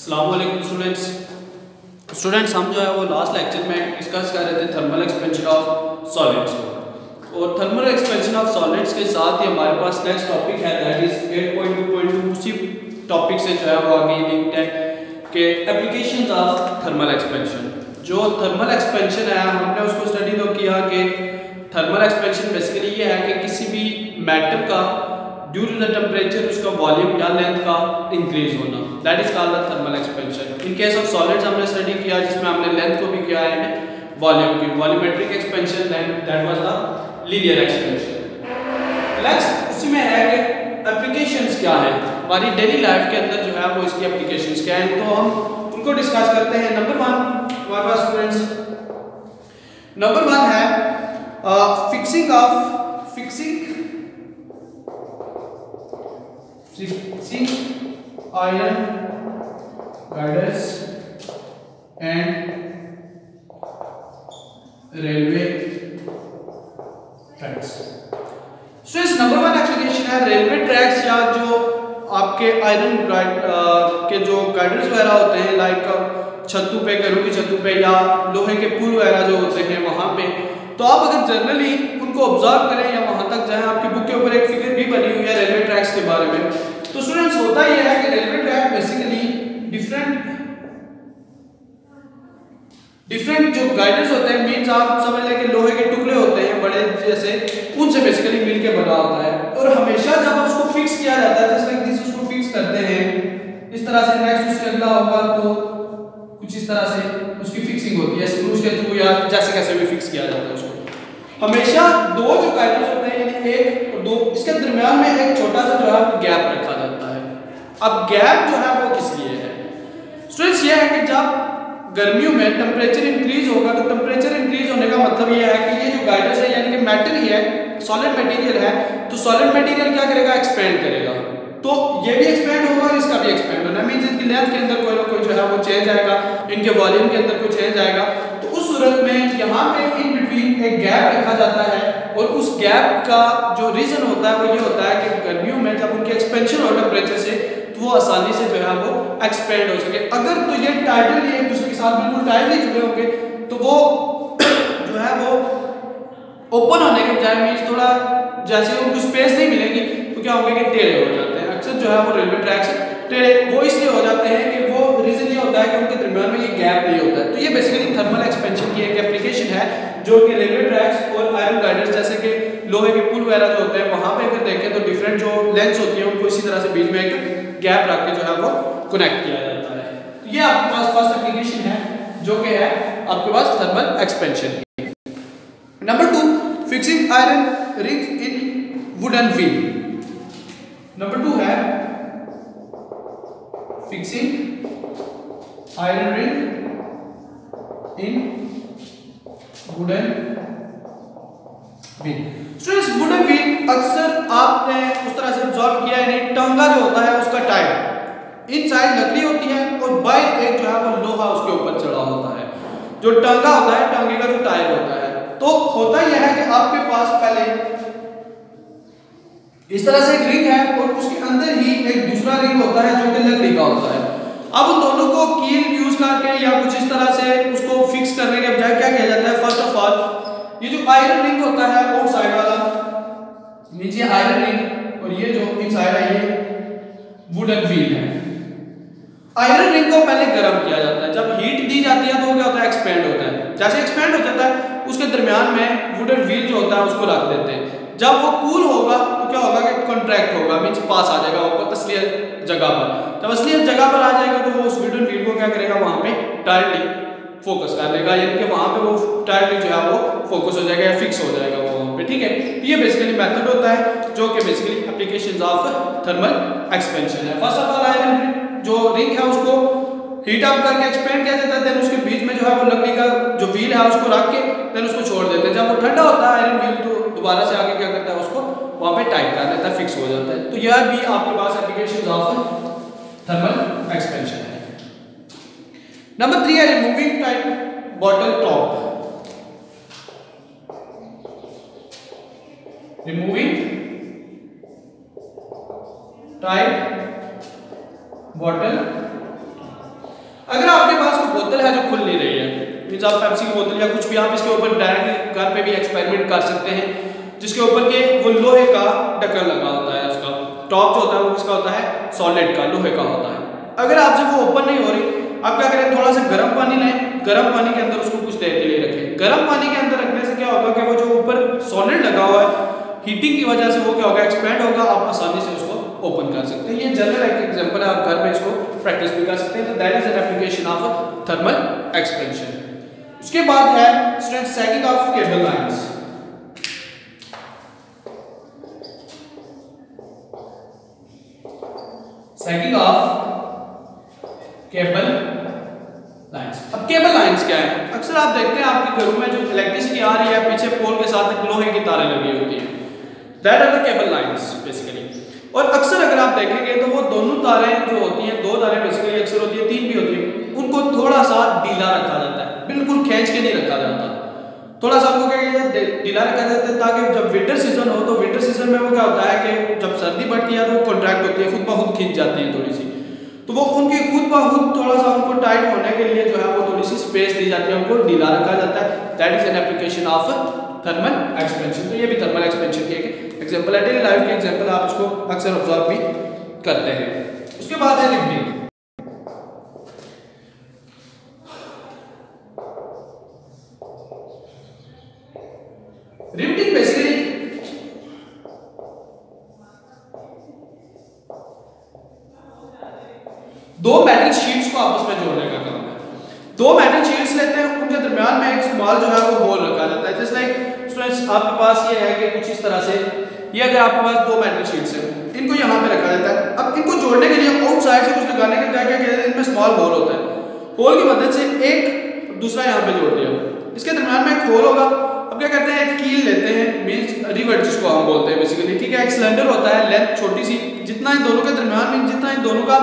अस्सलाम वालेकुम स्टूडेंट्स हम जो है वो लास्ट लेक्चर में डिस्कस कर रहे थे थर्मल एक्सपेंशन ऑफ सॉलिड्स को। और थर्मल एक्सपेंशन ऑफ सॉलिड्स के साथ ही हमारे पास नेक्स्ट टॉपिक है दैट इज 8.2.2। उसी टॉपिक से जो है वो आगे लिंक्ड है कि एप्लीकेशंस ऑफ थर्मल एक्सपेंशन। जो थर्मल एक्सपेंशन है हमने उसको स्टडी तो किया कि थर्मल एक्सपेंशन बेसिकली ये है कि किसी भी मैटर का ड्यू टू द टेम्परेचर उसका वॉल्यूम या लेंथ का इंक्रीज होना, that is called the thermal expansion. In case of solids हमने स्टडी किया जिसमें हमने लेंथ को भी किया एंड वॉल्यूम की, volumetric expansion that was the linear expansion. Next उसी में है कि एप्लीकेशंस क्या है हमारी डेली लाइफ के अंदर जो है वो इसकी एप्लीकेशंस क्या हैं, तो हम उनको डिस्कस करते हैं। नंबर 1 हमारे पास स्टूडेंट्स नंबर 1 है fixing iron girders and railway tracks। सो इस नंबर 1 एप्लीकेशन है रेलवे ट्रैक्स या जो आपके आयरन के जो गाइडर्स वगैरह होते हैं लाइक छतों पे, घरों की छतों पे या लोहे के पुल वगैरह जो होते हैं वहाँ पे। तो आप अगर जनरली उनको ऑब्जर्व करें या वहाँ तक जाएं, आपकी बुक के ऊपर एक फिगर भी बनी हुई है रेलवे ट्रैक्स के बारे में। तो स्टूडेंट्स होता यह है कि रेलवे ट्रैक बेसिकली डिफरेंट जो गाइडर्स होते हैं, मीन्स आप समझ लें कि लोहे के टुकड़े होते हैं बड़े जैसे, उनसे बेसिकली मिलके बना होता है। और हमेशा जब उसको फिक्स किया जाता है जैसे लाइक दिस, उसको फिक्स करते हैं इस तरह से, नेक्स्ट उससे अगला होगा तो कुछ इस तरह से उसकी फिक्सिंग होती है स्क्रूज के थ्रू या जैसे कैसे भी फिक्स किया जाता है उसको। हमेशा दो जो गाइडर्स होते हैं यानी एक और दो, इसके दरमियान में एक छोटा सा जो है गैप रखा जाता है। अब गैप जो है वो किस लिए है स्टूडेंट्स, ये है कि जब गर्मियों में टेम्परेचर इंक्रीज होगा तो टेम्परेचर इंक्रीज होने का मतलब ये है कि ये जो गाइडर्स है यानी कि मैटर ही है, सॉलिड मटेरियल है, तो सॉलिड मटेरियल क्या करेगा, एक्सपेंड करेगा। तो ये भी एक्सपेंड होगा और इसका भी एक्सपेंड होना, मींस इनकी लेंथ के अंदर कोई ना कोई जो है वो चेंज आएगा, इनके वॉल्यूम के अंदर कोई चेंज आएगा। तो उस सूरत में यहाँ पे इन बिटवीन एक गैप रखा जाता है और उस गैप का जो रीजन होता है वो ये होता है कि गर्मियों में जब उनकी एक्सपेंशन हो टेम्परेचर से तो वो आसानी से जो है वो एक्सपेंड हो सके। अगर तो ये टाइटली एक दूसरे के साथ बिल्कुल टाइटली जुड़े होंगे तो वो जो है वो ओपन होने के बजाय मीन्स थोड़ा जैसे उनको स्पेस नहीं मिलेगी तो क्या होंगे कि टेढ़े हो जाते हैं। अक्सर जो है वो रेलवे ट्रैक्स टेढ़े वो इसलिए हो जाते हैं कि वो रीजन ये होता है कि उनके दरमियान में ये गैप नहीं होता है। तो ये बेसिकली थर्मल एक्सपेंशन की एक एप्लीकेशन है जो कि रेलवे ट्रैक्स और आयरन गाइडर्स जैसे कि लोहे के पुल वगैरह जो होते हैं वहाँ पे अगर देखें तो डिफरेंट जो लेंथ्स होती हैं उनको इसी तरह से बीच में एक गैप रख के जो है वो कनेक्ट किया जाता है। तो ये आपके पास फर्स्ट एप्लीकेशन है जो कि है आपके पास थर्मल एक्सपेंशन की। Number 2 fixing iron ring in wooden wheel. Number 2 है fixing iron ring in wooden wheel. Students wooden wheel अक्सर आपने उस तरह से ऑब्जर्व किया है, टांगा जो होता है उसका टायर इनसाइड लकड़ी होती है और बाहर एक जो है वो लोहा उसके ऊपर चढ़ा होता है। जो टांगा होता है, टांगे का जो टायर होता है, तो होता यह है कि आपके पास पहले इस तरह से एक रिंग है और उसके अंदर ही एक दूसरा रिंग होता है जो कि लकड़ी का होता है। अब उन दोनों को कील यूज करके या कुछ इस तरह से उसको फिक्स करने के बजाय क्या किया जाता है, फर्स्ट ऑफ ऑल ये जो आयरन रिंग होता है आउट साइड वाला, नीचे आयरन रिंग और ये जो इनसाइड है ये वुडन व्हील है। आयरन रिंग को पहले गर्म किया जाता है, जब हीट दी जाती है तो क्या होता है, एक्सपेंड होता है। जैसे एक्सपेंड हो जाता है उसके दरमियान में वुडन व्हील जो होता है उसको रख देते हैं। जब वो कूल होगा तो क्या होगा कि कॉन्ट्रैक्ट होगा, मींस पास आ जाएगा ऊपर असली जगह पर। जब असली जगह पर आ जाएगा तो वो उस वुडन व्हील को क्या करेगा, वहां पे टाइटली फोकस कर लेगा, यानी कि वहां पे वो टाइटली जो है वो फोकस हो जाएगा या फिक्स हो जाएगा वो वहां पे। ठीक है, ये बेसिकली मेथड होता है जो कि basically applications of thermal expansion है। फर्स्ट ऑफ ऑल आयरन जो रिंग है उसको हीट अप करके एक्सपेंड किया जाता है, देन उसके बीच में जो है वो लकड़ी का जो व्हील है उसको रख के देन उसको छोड़ देते हैं। जब वो ठंडा होता है आयरन व्हील तो दोबारा से आगे क्या करता है, उसको वहां पे टाइट कर देता है, फिक्स हो जाता है। तो यह भी आपके पास एप्लीकेशंस ऑफ थर्मल एक्सपेंशन है। नंबर 3 है removing tight bottle top. Removing tight bottle अगर आपके पास कोई बोतल है जो खुल नहीं रही है, मींस आप पेप्सी की बोतल या कुछ भी, आप इसके ऊपर डायरेक्ट घर पे भी एक्सपेरिमेंट कर सकते हैं, जिसके ऊपर के वो लोहे का ढक्कन लगा होता है, उसका टॉप जो होता है वो किसका होता है, सॉलिड का, लोहे का होता है। अगर आपसे वो ओपन नहीं हो रही, आप क्या करें, थोड़ा सा गर्म पानी लें, गर्म पानी के अंदर उसको कुछ देर के लिए रखें। गर्म पानी के अंदर रखने से क्या होगा कि वो जो ऊपर सॉलिड लगा हुआ है, हीटिंग की वजह से वो क्या होगा, एक्सपैंड होगा, आप आसानी से उसको ओपन कर सकते हैं। ये जनरल एक एग्जांपल है, आप घर में इसको प्रैक्टिस भी कर सकते हैं। तो that is an application of thermal expansion. उसके बाद है student sagging of cable lines. Sagging of cable lines. अब केबल लाइंस क्या है, अक्सर आप देखते हैं आपके घरों में जो इलेक्ट्रिसिटी आ रही है, पीछे पोल के साथ एक लोहे की तारें लगी होती हैं, that are the cable lines basically. और अक्सर अगर आप देखेंगे तो वो दोनों तारें जो होती हैं, दो तारें बेसिकली अक्सर होती है, तीन भी होती है, उनको थोड़ा सा ढीला रखा जाता है, बिल्कुल खींच के नहीं रखा जाता, थोड़ा सा उनको क्या ढीला रखा जाता है, ताकि जब विंटर सीजन हो, तो विंटर सीजन में वो क्या होता है कि जब सर्दी बढ़ती है तो कॉन्ट्रैक्ट होती है, खुद ब खुद खींच जाती है थोड़ी सी, तो वो उनकी खुद ब खुद थोड़ा सा उनको टाइट होने के लिए जो है वो थोड़ी सी स्पेस दी जाती है, उनको ढीला रखा जाता है। That is an application of thermal expansion. तो ये भी थर्मल एक्सपेंशन की एक एग्जांपल है, डेली लाइफ के एग्जांपल आप इसको अक्सर ऑब्जर्व भी करते हैं। उसके बाद है रिवटिंग। रिवटिंग बेसिकली दो मेटल शीट्स को आपस में जोड़ने का काम है। दो मेटल शीट्स लेते हैं, उनके दरमियान में एक स्मॉल जो है वो होल रखा जाता है। जैसे लाइक स्टूडेंट्स आपके पास ये है कि कुछ इस तरह से, ये अगर आपके पास दो मेटल शीट्स हैं, इनको यहाँ पे रखा जाता है। अब इनको जोड़ने के लिए आउटसाइड से कुछ लगाने के क्या क्या कहते हैं, इनमें स्मॉल होल होता है, होल की मदद से एक दूसरा यहाँ पे जोड़ दिया, इसके दरमियान में एक होल होगा। अब क्या करते हैं, एक कील लेते हैं, मींस रिवेट जिसको हम बोलते हैं बेसिकली, ठीक है। एक सिलेंडर होता है, लेंथ छोटी सी, जितना इन दोनों के दरमियान में, जितना इन दोनों का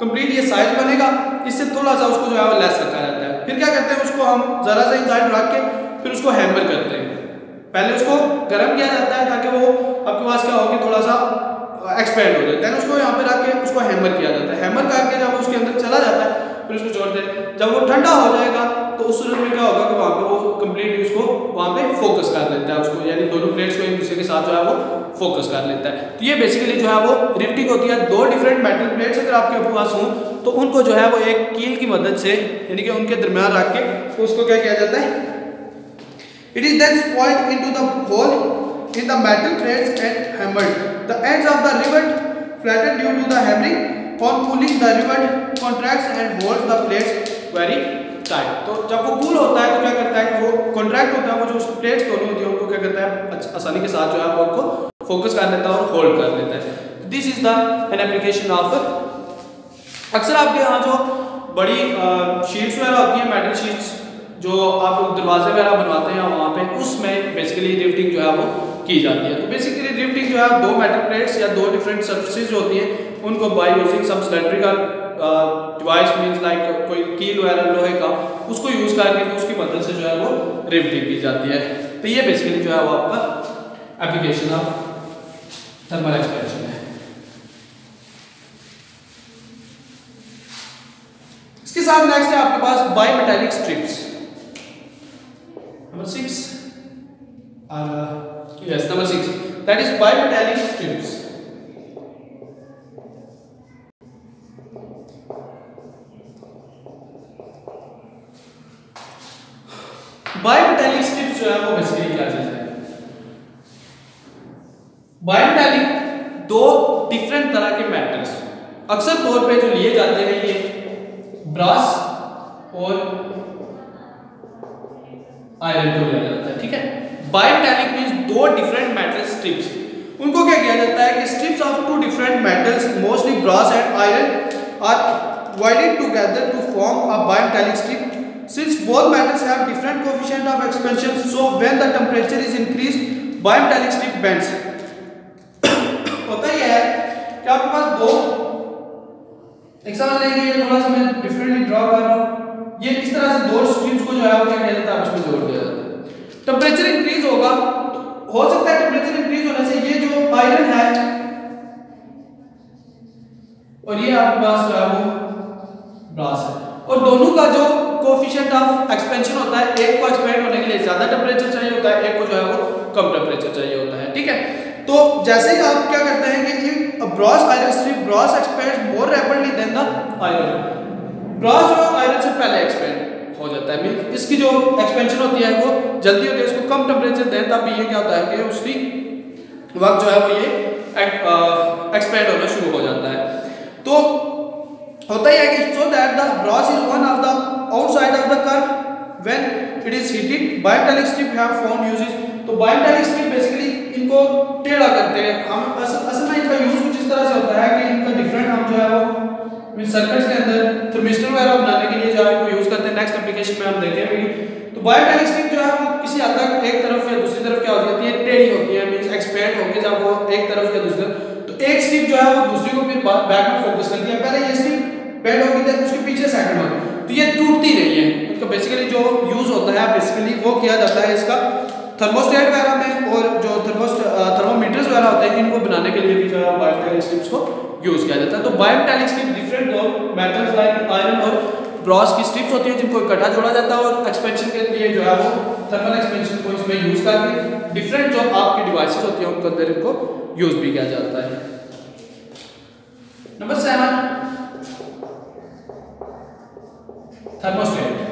कंप्लीट ये साइज बनेगा, इससे थोड़ा सा उसको जो है वो लेस रखा जाता है। फिर क्या करते हैं, उसको हम जरा सा इनसाइड रख के फिर उसको हैमर करते हैं। पहले उसको गर्म किया जाता है ताकि वो आपके पास क्या होगी, थोड़ा सा एक्सपेंड हो जाए, देन उसको यहाँ पे रख के उसको हैमर किया जाता है। हैमर करके जब उसके अंदर चला जाता है फिर उसको जोड़ते हैं। जब वो ठंडा हो जाएगा तो उस सूरत में क्या होगा कि वहाँ पे वो कंप्लीटली उसको वहाँ पे फोकस कर लेता है उसको, यानी दोनों प्लेट्स को एक दूसरे के साथ जो है वो फोकस कर लेता है। तो ये बेसिकली जो है वो रिफ्टिंग होती है। दो डिफरेंट मेटल प्लेट्स अगर आपके पास हों तो उनको जो है वो एक कील की मदद से, यानी कि उनके दरमियान रख के तो उसको क्या किया जाता है, it is then spoiled into the hole in the metal plates and hammered. The ends of the rivet flattened due to the hammering, on cooling the rivet contracts and holds the plates very tight। तो जब वो cool होता है तो क्या करता है कि वो कॉन्ट्रैक्ट होता है, वो जो उसकी प्लेट्स दोनों होती है उनको क्या करता है, आसानी के साथ जो है वो उनको फोकस कर लेता है और होल्ड कर लेता है। This is the an application of, अक्सर आपके यहाँ जो बड़ी शीट्स वगैरह होती है, मेटल शीट्स जो आप लोग दरवाजे वगैरह बनवाते हैं वहाँ पे, उसमें बेसिकली रिफ्टिंग जो है वो की जाती है। तो बेसिकली रिफ्टिंग जो है दो मेटल प्लेट्स या दो डिफरेंट सर्फेसेस जो होती हैं उनको by using some cylindrical device, means like कोई कील वगैरह लोहे का, उसको यूज करके उसकी मदद से जो है वो रिफ्टिंग की जाती है। तो ये बेसिकली जो है वो आपका एप्लीकेशन ऑफ थर्मल एक्सपेंशन है। इसके साथ नेक्स्ट है आपके पास bimetallic strips. Number 6 yes number 6 that is bimetallic strips। Bimetallic strips जो है वो बेसिकली क्या चीज है, बाइमेटालिक दो डिफरेंट तरह के मेटल्स अक्सर तौर पे जो लिए जाते हैं, ये ब्रास और आयरन को लिया जाता है, ठीक है। बाइमेटालिक मींस दो डिफरेंट मेटल स्ट्रिप्स, उनको क्या किया जाता है कि strips of two different metals mostly brass and iron are welded together to form a bimetallic strip. Since both metals have different coefficient of expansion, so when the temperature is increased, bimetallic strip bends। होता यह है कि आपके पास दो, एक समझ लेंगे, ये थोड़ा सा मैं डिफरेंटली ड्रॉ कर रहा हूँ, ये इस तरह से दो स्ट्रिप्स को जो है वो क्या किया जाता है, उसमें जोड़ दिया जाता है। टेम्परेचर इंक्रीज होगा तो हो सकता है टेम्परेचर इंक्रीज होने से ये जो आयरन है और ये आपके पास जो है वो ब्रास है, और दोनों का जो कोएफिशिएंट ऑफ एक्सपेंशन होता है, एक को एक्सपेंड होने के लिए ज्यादा टेम्परेचर चाहिए होता है, एक को जो है वो कम टेम्परेचर चाहिए होता है, ठीक है। तो जैसे ही आप क्या करते हैं कि brass iron strip brass expands more rapidly than the iron, brass जो आयरन से पहले एक्सपेंड हो जाता है, मीन इसकी जो एक्सपेंशन होती है वो जल्दी होती है, इसको कम टेम्परेचर दें तब ये क्या होता है कि उसकी वक्त जो है वो ये एक्सपेंड होना शुरू हो जाता है। तो होता ही है कि so that the Bros is one of the outside of the curve when it is heated, bimetallic strip have found uses. तो बायोमेटालिक स्ट्रिप बेसिकली इनको टेढ़ा करते हैं हम, असल में इनका यूज कुछ इस तरह से होता है कि इनका डिफरेंट हम जो है वो सर्किट्स के अंदर थर्मिस्टर वगैरह बनाने के लिए जो है वो यूज करते हैं, नेक्स्ट एप्लीकेशन में हम देखेंगे। तो बायोमेटालिक स्ट्रिप जो है वो किसी हद तक एक तरफ या दूसरी तरफ क्या हो जाती है, टेढ़ी होती है, मींस एक्सपेंड होके जब वो एक तरफ या दूसरी तरफ, तो एक स्ट्रिप जो है वो दूसरी को फिर बैक में फोकस करती है, पहले ये स्ट्रिप बेंड होगी तो उसके पीछे सेकंड होगी, तो ये टूटती नहीं है। इसका बेसिकली जो यूज होता है बेसिकली वो किया जाता है इसका थर्मोस्टेट वगैरह में, और जो थर्मोमीटर्स वगैरह होते हैं इनको बनाने के लिए भी जो है बायोमेटालिक स्ट्रिप्स को यूज किया जाता है। तो बायोमेटालिक स्ट्रिप डिफरेंट दो मेटल्स लाइक आयरन और ब्रॉस की स्ट्रिप्स होती है जिनको इकट्ठा जोड़ा जाता है और एक्सपेंशन के लिए जो है वो थर्मल एक्सपेंशन को इसमें यूज करके डिफरेंट जो आपकी डिवाइसेस होती हैं उनके अंदर इनको यूज भी किया जाता है। Number 7 thermostat.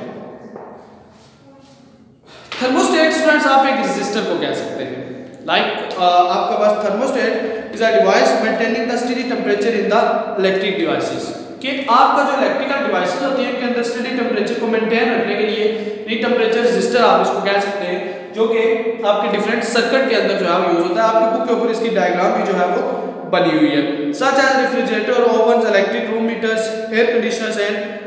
थर्मोस्टेट स्टूडेंट्स आप एक रेजिस्टर को कह सकते हैं, लाइक आपका पास thermostat is a device maintaining the steady temperature in the electric devices, कि आपका जो इलेक्ट्रिकल डिवाइसेस होती हैं उनके अंदर स्टेडी टेम्परेचर को मेंटेन रखने के लिए टेम्परेचर रेजिस्टर आप इसको कह सकते हैं, जो कि आपके डिफरेंट सर्किट के अंदर जो है वो यूज होता है। आपके बुक के ऊपर इसकी डायग्राम भी जो है वो बनी हुई है। Such as refrigerator, ovens, electric room heaters, air conditioners and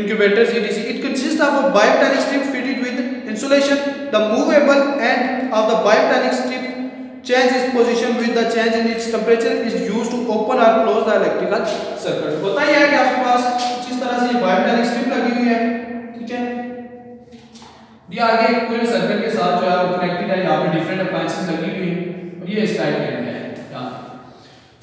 incubators etc. It consists of a bimetallic strip fitted with insulation. The movable end of the bimetallic strip change its position with the change in its temperature is used to open or close the electrical circuit. होता ही है कि आपके पास कुछ इस तरह से bimetallic strip लगी हुई है, ठीक है, ये आगे पूरे सर्किट के साथ जो है वो कनेक्टेड है, यहाँ पे डिफरेंट अप्लायंसेस लगी हुई है और ये इसका एक एंड है।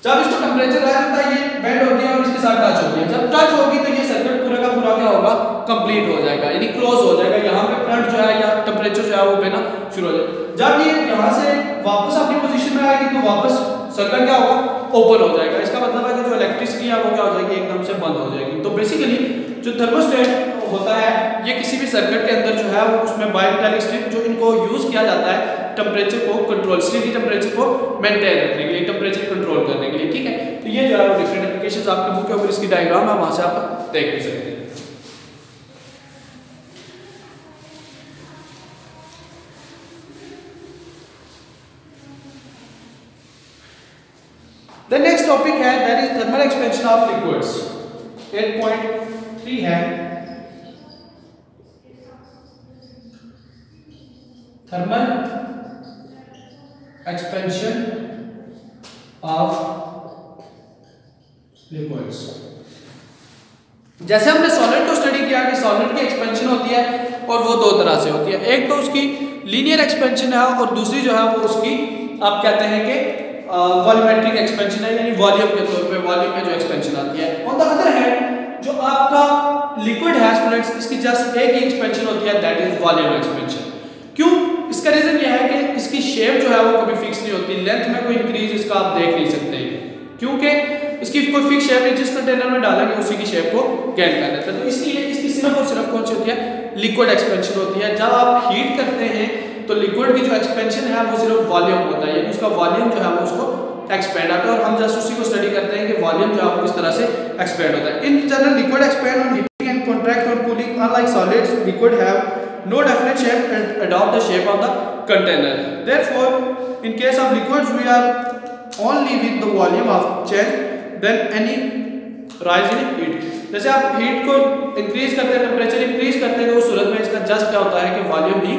जब इसको टेम्परेचर आ जाता है ये बेंड होती है और इसके साथ टच होती है, जब टच होगी तो ये सर्किट पूरा का पूरा क्या होगा, कंप्लीट हो जाएगा, यानी क्लोज हो जाएगा, यहाँ पे करंट जो है या टेम्परेचर जो है वो बहना शुरू हो जाएगा। जब ये यहाँ से वापस अपनी पोजीशन में आएगी तो वापस सर्किट क्या होगा, ओपन हो जाएगा। इसका मतलब है कि जो इलेक्ट्रिसिटी है वो क्या हो जाएगी, एकदम से बंद हो जाएगी। तो बेसिकली जो थर्मोस्टेट होता है ये किसी भी सर्किट के अंदर जो है वो उसमें बायोमेटालिक स्ट्रिप जो इनको यूज किया जाता है टेम्परेचर को कंट्रोल, स्टेडी टेम्परेचर को मेंटेन रखने के लिए, टेम्परेचर कंट्रोल करने के लिए, ठीक है। तो ये जो है वो डिफरेंट एप्लीकेशंस आपके बुक के ऊपर इसकी डायग्राम है, वहां से आप देख भी सकते हैं। द नेक्स्ट टॉपिक है that is thermal expansion of liquids. 8.3 है थर्मल एक्सपेंशन ऑफ लिक्विड्स। जैसे हमने सॉलिड को स्टडी किया कि सॉलिड की एक्सपेंशन होती है और वो दो तरह से होती है, एक तो उसकी लीनियर एक्सपेंशन है और दूसरी जो है वो उसकी आप कहते हैं कि वॉल्यूमेट्रिक एक्सपेंशन है, यानी वॉल्यूम के तौर पे वॉल्यूम में जो एक्सपेंशन आती है। ऑन द अदर हैंड जो आपका लिक्विड है स्टूडेंट्स, इसकी जस्ट एक ही एक्सपेंशन होती है, दैट इज वॉल्यूम एक्सपेंशन। क्यों? इसका रीजन यह है कि इसकी शेप जो है वो कभी फिक्स नहीं होती, लेंथ में कोई इंक्रीज इसका आप देख नहीं सकते, क्योंकि इसकी कोई फिक्स शेप नहीं, जिस कंटेनर में डालेंगे उसी की शेप को गेन कर लेते हैं। तो इसलिए इसकी सिर्फ और सिर्फ कौन सी होती है, लिक्विड एक्सपेंशन होती है। जब आप हीट करते हैं तो लिक्विड की जो एक्सपेंशन है वो सिर्फ वॉल्यूम होता है, यानी उसका वॉल्यूम जो है वो उसको एक्सपेंड आता है, और हम जस्ट उसी को स्टडी करते हैं कि वॉल्यूम जो है वो किस तरह से एक्सपेंड होता है। In general liquid expand on heating and contract on cooling, unlike solids liquid have no definite shape and adopt the shape of the container. Therefore, in case of liquids, we are only with the volume of change then any rise in heat. जैसे आप heat को increase करते हैं, temperature increase करते हैं, तो उस सूरत में इसका जस्ट क्या होता है कि वॉल्यूम भी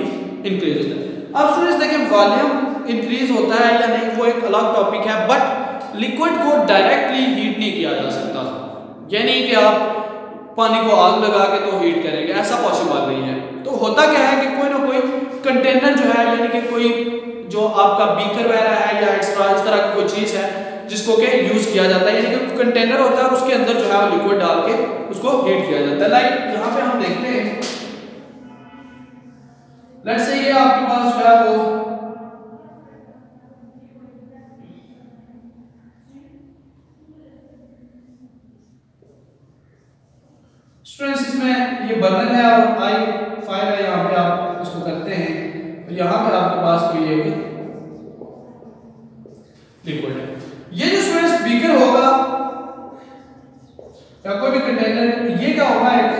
इंक्रीज होता है। अब स्टूडेंट्स देखें वॉल्यूम इंक्रीज होता है या नहीं वो एक अलग टॉपिक है, बट लिक्विड को डायरेक्टली हीट नहीं किया जा सकता, यानी कि आप पानी को आग लगा के तो हीट करेंगे, ऐसा पॉसिबल नहीं है। तो होता क्या है कि कोई ना कोई कंटेनर जो है, यानी कि कोई जो आपका बीकर वगैरह है या एक्स्ट्रा इस तरह की कोई चीज़ है जिसको के यूज किया जाता है, यानी कि कंटेनर होता है और उसके अंदर जो है वो लिक्विड डाल के उसको हीट किया जाता है। लाइक यहाँ पे हम देखते हैं, लेट्स से ये आपके पास जो है वो स्टूडेंट्स इसमें ये बर्नर है और आई फायर है, यहाँ पे आप इसको करते हैं तो यहाँ पे आपके पास कोई एक लिक्विड है। ये जो स्टूडेंट्स बीकर होगा या कोई भी कंटेनर, ये क्या होगा, एक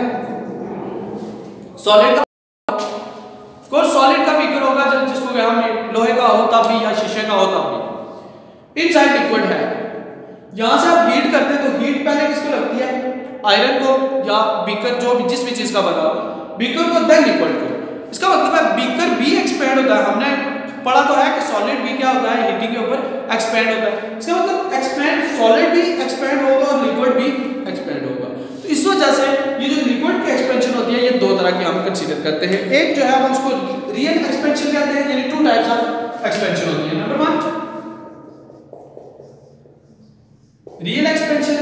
सॉलिड का, कोई सॉलिड का बीकर होगा जब जिसको हम लोहे का हो तब भी या शीशे का हो तब भी। इनसाइड लिक्विड है, यहां से आप हीट करते हैं तो हीट पहले किसको लगती है, आयरन को या बीकर जो भी जिस भी चीज का बना हो बीकर को, देन लिक्विड को। इसका मतलब है बीकर भी एक्सपेंड होता है, हमने पढ़ा तो है कि सॉलिड भी क्या होता है, हीटिंग के ऊपर एक्सपेंड होता है। इसका मतलब एक्सपेंड, सॉलिड भी एक्सपेंड होगा और लिक्विड भी एक्सपेंड होगा। तो इस वजह से ये जो लिक्विड की एक्सपेंशन होती है ये दो तरह की हम कंसीडर करते हैं। एक जो है हम उसको रियल एक्सपेंशन कहते हैं, यानी टू टाइप्स ऑफ एक्सपेंशन होती है। Number 1 real expansion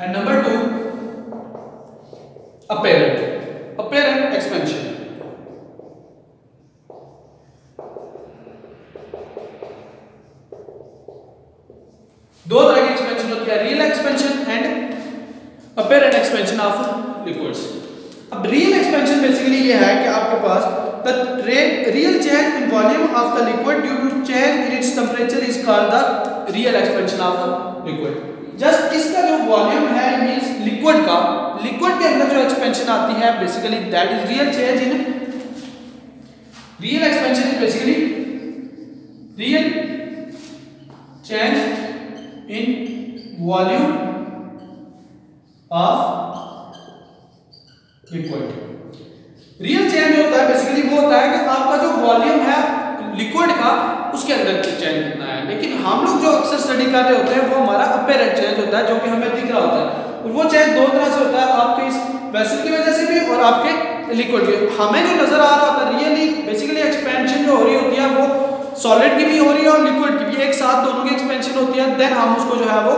and number 2 apparent expansion। दो तरह की एक्सपेंशन होती है, real expansion and apparent expansion of liquids. अब रियल एक्सपेंशन बेसिकली ये है कि आपके पास the real change in volume of the liquid due to change in its temperature is called the real expansion of liquid. Just इसका जो volume है means liquid का, लिक्विड के अंदर जो एक्सपेंशन आती है basically that is real change in, real expansion is basically real change in volume of liquid. Real change होता है बेसिकली वो होता है कि आपका जो वॉल्यूम है लिक्विड का उसके अंदर चेंज कितना है। लेकिन हम लोग जो अक्सर स्टडी कर रहे होते हैं वो हमारा अपेरेंट चेंज होता है जो कि हमें दिख रहा होता है, और वो चेंज दो तरह से होता है, आपके इस वेसल की वजह से भी और आपके लिक्विड की। हमें जो नजर आ रहा होता है रियली बेसिकली एक्सपेंशन जो हो रही होती है वो सॉलिड की भी हो रही है और लिक्विड की भी, एक साथ दोनों की एक्सपेंशन होती है। देन हम उसको जो है वो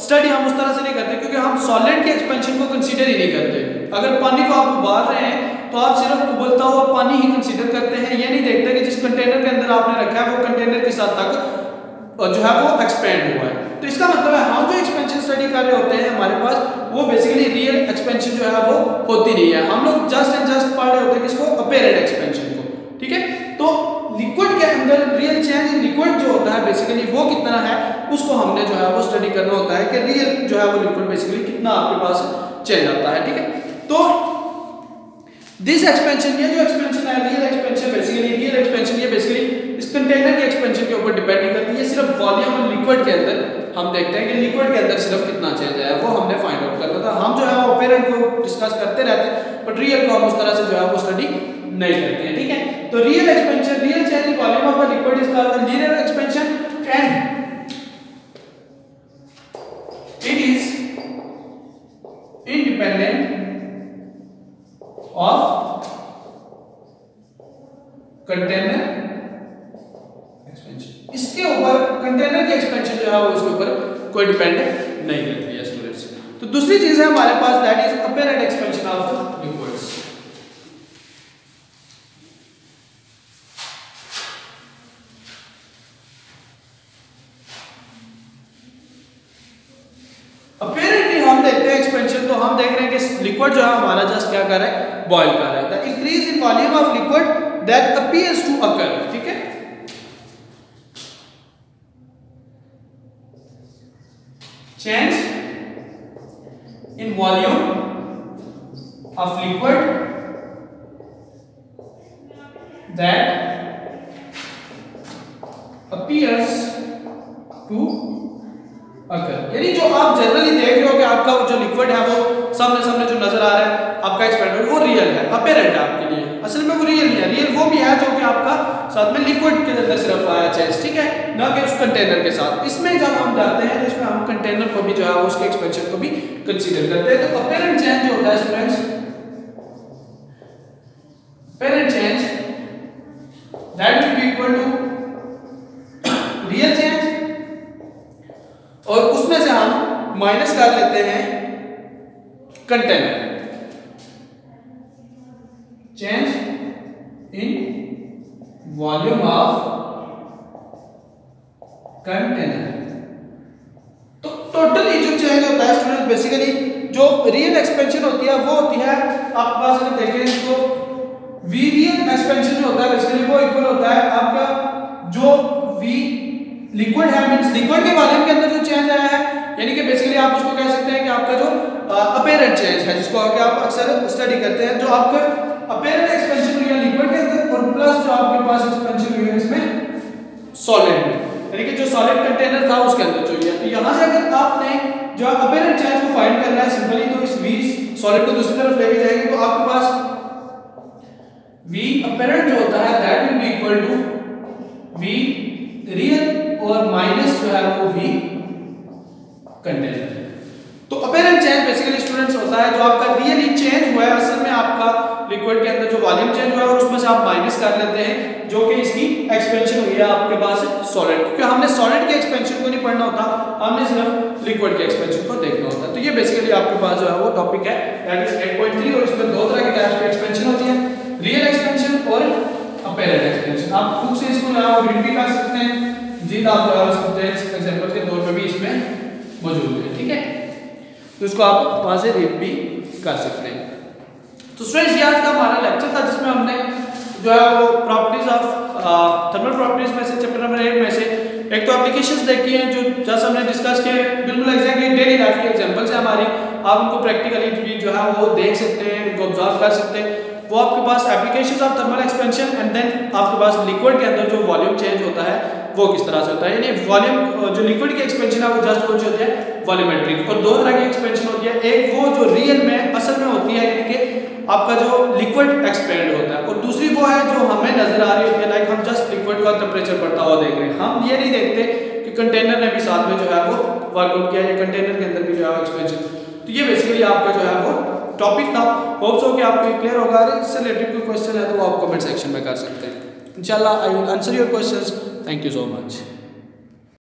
स्टडी हम उस तरह से नहीं करते क्योंकि हम सॉलिड की एक्सपेंशन को कंसीडर ही नहीं करते। अगर पानी को आप उबाल रहे हैं तो आप सिर्फ उबलता हुआ पानी ही कंसीडर करते हैं, ये नहीं देखते कि जिस कंटेनर के अंदर आपने रखा है वो कंटेनर किस हद तक जो है वो एक्सपेंड हुआ है। तो इसका मतलब है हम जो एक्सपेंशन स्टडी कर रहे होते हैं हमारे पास वो बेसिकली रियल एक्सपेंशन जो है वो होती नहीं है, हम लोग जस्ट एंड जस्ट पढ़ रहे होते हैं किसको, अपेरेंट एक्सपेंशन को। ठीक है, तो लिक्विड के अंदर रियल चेंज इन लिक्विड जो होता है बेसिकली वो कितना है उसको हमने जो है वो स्टडी करना होता है कि रियल जो है वो लिक्विड बेसिकली कितना आपके पास चेंज आता है। ठीक है, तो दिस एक्सपेंशन, ये जो एक्सपेंशन है real expansion basically, real expansion ये बेसिकली इस कंटेनर के एक्सपेंशन के ऊपर डिपेंड नहीं करती है, सिर्फ वॉल्यूम और लिक्विड के अंदर हम देखते हैं कि लिक्विड के अंदर सिर्फ कितना चेंज है वो हमने फाइंड आउट करना था। हम जो है वो अपेरेंट को डिस्कस करते रहते हैं बट रियल को हम उस तरह से जो है वो स्टडी नहीं करते हैं। ठीक है, तो real expansion, real change in volume of the liquid is called the linear expansion and it is independent of container expansion. इसके ऊपर कंटेनर की एक्सपेंशन जो है वो उसके ऊपर कोई डिपेंड नहीं करती है स्टूडेंट्स। तो दूसरी चीज है हमारे पास that is apparent expansion of liquids. Apparently हम देखते हैं एक्सपेंशन, तो हम देख रहे हैं कि लिक्विड जो है हमारा जस्ट क्या कर रहा है, बॉयल कर रहा है। The increase in volume of liquid that appears to occur. ठीक है, change in volume of liquid that appears to occur। यानी जो आप जनरली देख रहे हो कि आपका जो लिक्विड है वो सामने सामने जो नजर आ रहा है आपका एक्सपेंडेड वो रियल है, अपेरेंट है आपके लिए, असल में वो रियल नहीं है। रियल वो भी है जो कि आपका साथ में लिक्विड के अंदर सिर्फ आया चेंज, ठीक है, ना कि उस कंटेनर के साथ। इसमें जब हम जाते हैं इसमें हम कंटेनर को भी जो है उसके एक्सपेंशन को भी कंसीडर करते हैं। तो अपेरेंट चेंज जो होता है students, apparent change that will be equal to real change minus कर लेते हैं container, change in volume of container. तो टोटली जो चेंज होता है स्टूडेंट, बेसिकली जो रियल एक्सपेंशन होती है वो होती है आपके पास, अगर देखें इसको, वी रियल एक्सपेंशन जो होता है बेसिकली वो इक्वल होता है आपका जो वी लिक्विड है, मींस लिक्विड के वॉल्यूम के अंदर जो चेंज आया है, यानी कि बेसिकली आप उसको कह सकते हैं कि आपका जो अपीयरेंट चेंज है, जिसको आगे आप अक्सर स्टडी करते हैं, जो आपका अपीयरेंट एक्सपेंशन हुई है लिक्विड के अंदर और प्लस जो आपके पास एक्सपेंशन हुई है इसमें सॉलिड में, यानी कि जो सॉलिड कंटेनर था उसके अंदर जो है। तो यहां से अगर आपने जो अपीयरेंट चेंज को फाइंड करना है सिंपली, तो इस V सॉलिड को दूसरी तरफ लेके जाएंगे तो आपके पास V अपीयरेंट जो होता है that will be equal to V real और माइनस जो है वो V कंटेनर। तो अपीयरेंट चेंज बेसिकली स्टूडेंट्स होता है जो आपका रियली चेंज हुआ है असल में आपका लिक्विड के अंदर जो वॉल्यूम चेंज हुआ है और उसमें से आप माइनस कर लेते हैं जो कि इसकी एक्सपेंशन हुई है आपके पास सॉलिड, क्योंकि हमने सॉलिड के एक्सपेंशन को नहीं पढ़ना होता, हमने सिर्फ लिक्विड के एक्सपेंशन को देखना होता है। तो ये बेसिकली आपके पास जो है वो टॉपिक है दैट इज 8.3 और इसमें दो तरह के टाइप्स की एक्सपेंशन होती है, रियल एक्सपेंशन और अपीयरेंट एक्सपेंशन। आप खुद से इसको जो है रीड भी कर सकते हैं, जीत आप जो है सकते हैं एग्जांपल के तौर पे भी इसमें मौजूद है, ठीक है, तो इसको आप वहां से रीड भी कर सकते हैं। तो स्टूडेंट्स ये आज का हमारा लेक्चर था जिसमें हमने जो है वो प्रॉपर्टीज ऑफ थर्मल प्रॉपर्टीज में से चैप्टर नंबर 8 में से एक तो एप्लीकेशंस देखी हैं जो जस्ट हमने डिस्कस किए, बिल्कुल एग्जैक्टली डेली लाइफ की एग्जांपल्स है हमारी, आप उनको प्रैक्टिकली भी जो है वो देख सकते हैं, उनको ऑब्जर्व कर सकते हैं। वो आपके पास applications of thermal expansion and then आपके पास लिक्विड के अंदर जो वॉल्यूम चेंज होता है वो किस तरह से होता है, यानी वॉल्यूम जो लिक्विड की एक्सपेंशन है वो जस्ट कौन सी होती है, वॉल्यूमेट्रिक, और दो तरह की एक्सपेंशन होती है, एक वो जो रियल में असल में होती है यानी कि आपका जो लिक्विड एक्सपेंड होता है, और दूसरी वो है जो हमें नजर आ रही होती है, लाइक हम जस्ट लिक्विड का टेम्परेचर बढ़ता हुआ देख रहे हैं, हम ये नहीं देखते कि कंटेनर ने भी साथ में जो है वो वर्कआउट किया है, कंटेनर के अंदर भी जो है एक्सपेंशन। तो ये बेसिकली आपका जो है वो टॉपिक था, होप्स हो कि आपको क्लियर होगा। इससे रिलेटेड कोई क्वेश्चन है तो वो आप कमेंट सेक्शन में कर सकते हैं, इंशाल्लाह I will answer your questions. Thank you so much.